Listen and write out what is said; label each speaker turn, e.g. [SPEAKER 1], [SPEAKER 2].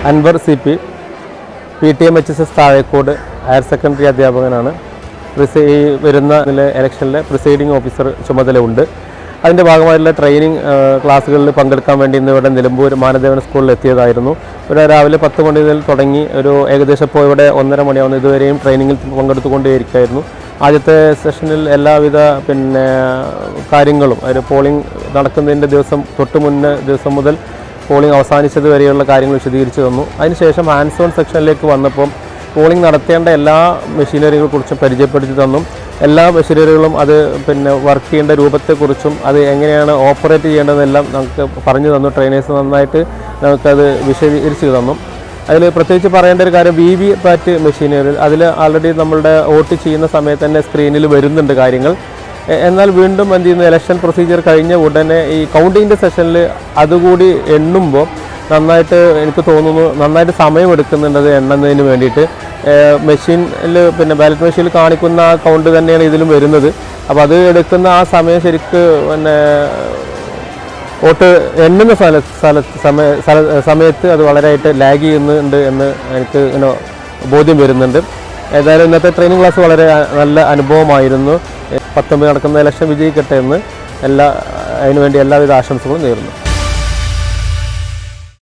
[SPEAKER 1] Anwar CP PTMHSS Thazhekode higher secondary അധ്യാപകനാണ്. ഈ വരുന്ന ഇലക്ഷനിലെ പ്രിസൈഡിംഗ് ഓഫീസർ ചുമതലയുണ്ട്. അതിൻ്റെ ഭാഗമായിട്ടുള്ള ട്രെയിനിങ് ക്ലാസ്സുകളിൽ പങ്കെടുക്കാൻ വേണ്ടി ഇന്ന് ഇവിടെ നിലമ്പൂർ മാനദേവൻ സ്കൂളിൽ എത്തിയതായിരുന്നു. ഇവിടെ രാവിലെ 10 മണി മുതൽ തുടങ്ങി ഏകദേശം ഇപ്പോൾ ഇവിടെ 1:30 മണിയാവുന്നു. ഇതുവരെയും ട്രെയിനിങ്ങിൽ പങ്കെടുത്തുകൊണ്ടേയിരിക്കുകയായിരുന്നു. ആദ്യത്തെ സെഷനിൽ എല്ലാവിധ കാര്യങ്ങളും പോളിംഗ് നടക്കുന്നതിൻ്റെ തൊട്ട് മുന്നേ ദിവസം മുതൽ പോളിംഗ് അവസാനിച്ചത് വരെയുള്ള കാര്യങ്ങൾ വിശദീകരിച്ചു തന്നു. അതിനുശേഷം ഹാൻഡ്സ് ഓൺ സെക്ഷനിലേക്ക് വന്നപ്പം പോളിംഗ് നടത്തേണ്ട എല്ലാ മെഷീനറികളെക്കുറിച്ചും പരിചയപ്പെടുത്തി തന്നു. എല്ലാ മെഷീനറികളും അത് വർക്ക് ചെയ്യേണ്ട രൂപത്തെക്കുറിച്ചും അത് എങ്ങനെയാണ് ഓപ്പറേറ്റ് ചെയ്യേണ്ടതെല്ലാം നമുക്ക് പറഞ്ഞു തന്നു. ട്രെയിനേഴ്സ് നന്നായിട്ട് നമുക്കത് വിശദീകരിച്ച് തന്നു. അതിൽ പ്രത്യേകിച്ച് പറയേണ്ട ഒരു കാര്യം VVPAT മെഷീനറി അതിൽ ആൾറെഡി നമ്മളുടെ വോട്ട് ചെയ്യുന്ന സമയത്ത് തന്നെ സ്ക്രീനിൽ വരുന്നുണ്ട് കാര്യങ്ങൾ. എന്നാൽ വീണ്ടും എന്ത് ചെയ്യുന്നു, ഇലക്ഷൻ പ്രൊസീജിയർ കഴിഞ്ഞ ഉടനെ ഈ കൗണ്ടിങ്ങിൻ്റെ സെഷനിൽ അതുകൂടി എണ്ണുമ്പോൾ നന്നായിട്ട് എനിക്ക് തോന്നുന്നു നന്നായിട്ട് സമയമെടുക്കുന്നുണ്ട് അത് എണ്ണുന്നതിന് വേണ്ടിയിട്ട്. മെഷീനിൽ ബാലറ്റ് മെഷീനിൽ കാണിക്കുന്ന ആ കൗണ്ട് തന്നെയാണ് ഇതിലും വരുന്നത്. അപ്പോൾ അത് എടുക്കുന്ന ആ സമയം ശരിക്ക് വോട്ട് എണ്ണുന്ന സമയത്ത് അത് വളരെയായിട്ട് ലാഗ് ചെയ്യുന്നുണ്ട് എന്ന് എനിക്ക് ബോധ്യം വരുന്നുണ്ട്. ഏതായാലും ഇന്നത്തെ ട്രെയിനിങ് ക്ലാസ് വളരെ നല്ല അനുഭവമായിരുന്നു. 19 നടക്കുന്ന ഇലക്ഷൻ വിജയിക്കട്ടെ എന്ന് അതിനുവേണ്ടി എല്ലാവിധ ആശംസകളും നേരുന്നു.